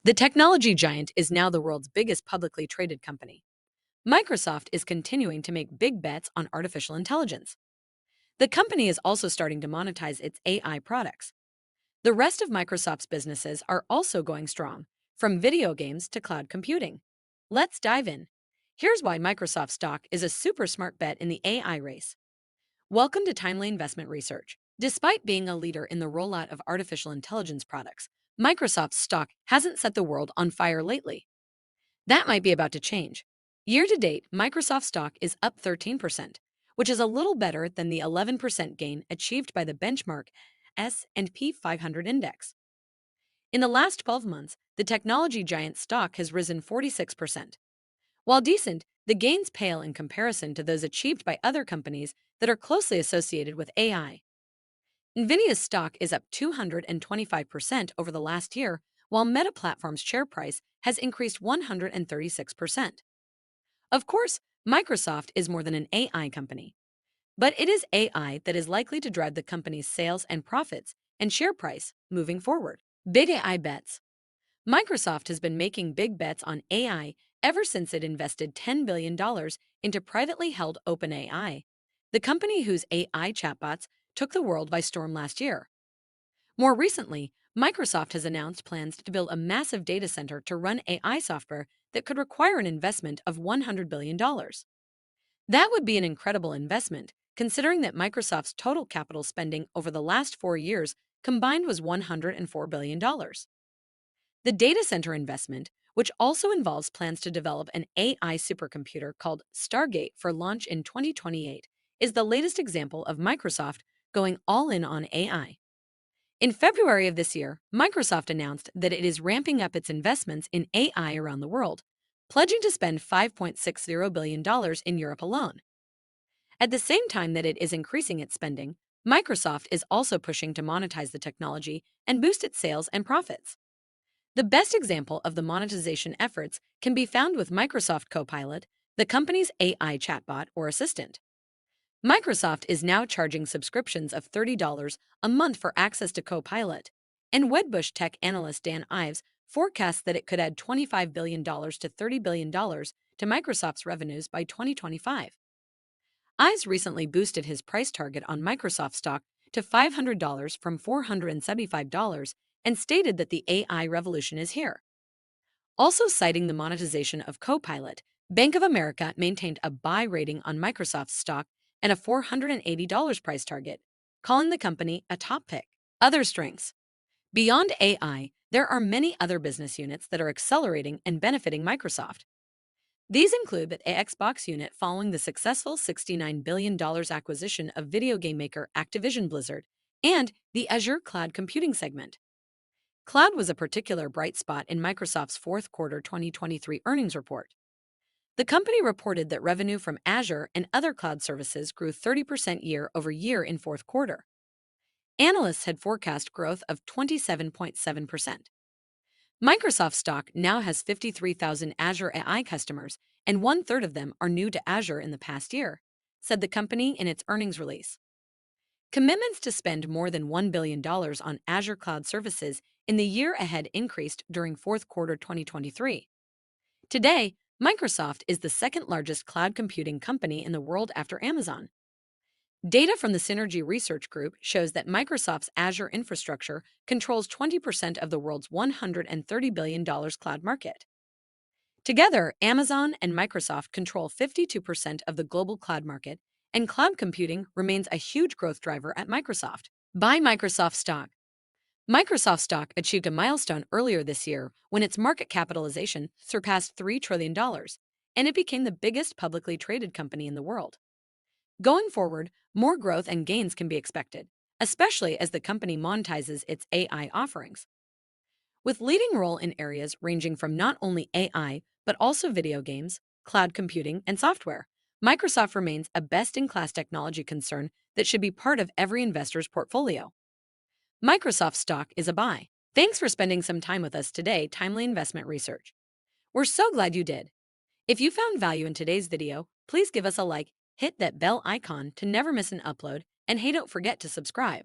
The technology giant is now the world's biggest publicly traded company. Microsoft is continuing to make big bets on artificial intelligence. The company is also starting to monetize its AI products. The rest of Microsoft's businesses are also going strong, from video games to cloud computing. Let's dive in. Here's why Microsoft stock is a super smart bet in the AI race. Welcome to Timely Investment Research. Despite being a leader in the rollout of artificial intelligence products, Microsoft's stock hasn't set the world on fire lately. That might be about to change. Year to date, Microsoft stock is up 13%, which is a little better than the 11% gain achieved by the benchmark S&P 500 index. In the last 12 months, the technology giant stock has risen 46%. While decent, the gains pale in comparison to those achieved by other companies that are closely associated with AI. NVIDIA's stock is up 225% over the last year, while Meta Platforms' share price has increased 136%. Of course, Microsoft is more than an AI company, but it is AI that is likely to drive the company's sales and profits and share price moving forward. Big AI bets. Microsoft has been making big bets on AI ever since it invested $10 billion into privately held OpenAI, the company whose AI chatbots took the world by storm last year. More recently, Microsoft has announced plans to build a massive data center to run AI software that could require an investment of $100 billion. That would be an incredible investment, considering that Microsoft's total capital spending over the last 4 years combined was $104 billion. The data center investment, which also involves plans to develop an AI supercomputer called Stargate for launch in 2028, is the latest example of Microsoft going all in on AI. In February of this year, Microsoft announced that it is ramping up its investments in AI around the world, pledging to spend $5.60 billion in Europe alone. At the same time that it is increasing its spending, Microsoft is also pushing to monetize the technology and boost its sales and profits. The best example of the monetization efforts can be found with Microsoft Copilot, the company's AI chatbot or assistant. Microsoft is now charging subscriptions of $30 a month for access to Copilot, and Wedbush tech analyst Dan Ives forecasts that it could add $25 billion to $30 billion to Microsoft's revenues by 2025. Ives recently boosted his price target on Microsoft stock to $500 from $475 and stated that the AI revolution is here. Also citing the monetization of Copilot, Bank of America maintained a buy rating on Microsoft's stock and a $480 price target, calling the company a top pick. Other strengths. Beyond AI, there are many other business units that are accelerating and benefiting Microsoft. These include the Xbox unit following the successful $69 billion acquisition of video game maker Activision Blizzard, and the Azure cloud computing segment. Cloud was a particular bright spot in Microsoft's fourth quarter 2023 earnings report. The company reported that revenue from Azure and other cloud services grew 30% year over year in fourth quarter. Analysts had forecast growth of 27.7%. Microsoft stock now has 53,000 Azure AI customers, and 1/3 of them are new to Azure in the past year, said the company in its earnings release. Commitments to spend more than $1 billion on Azure cloud services in the year ahead increased during fourth quarter 2023. Today, Microsoft is the second largest cloud computing company in the world after Amazon. Data from the Synergy Research Group shows that Microsoft's Azure infrastructure controls 20% of the world's $130 billion cloud market. Together, Amazon and Microsoft control 52% of the global cloud market, and cloud computing remains a huge growth driver at Microsoft. Buy Microsoft stock. Microsoft stock achieved a milestone earlier this year when its market capitalization surpassed $3 trillion, and it became the biggest publicly traded company in the world. Going forward, more growth and gains can be expected, especially as the company monetizes its AI offerings. With leading role in areas ranging from not only AI, but also video games, cloud computing, and software, Microsoft remains a best-in-class technology concern that should be part of every investor's portfolio. Microsoft stock is a buy. Thanks for spending some time with us today, Timely Investment Research. We're so glad you did. If you found value in today's video, please give us a like, hit that bell icon to never miss an upload, and hey, don't forget to subscribe.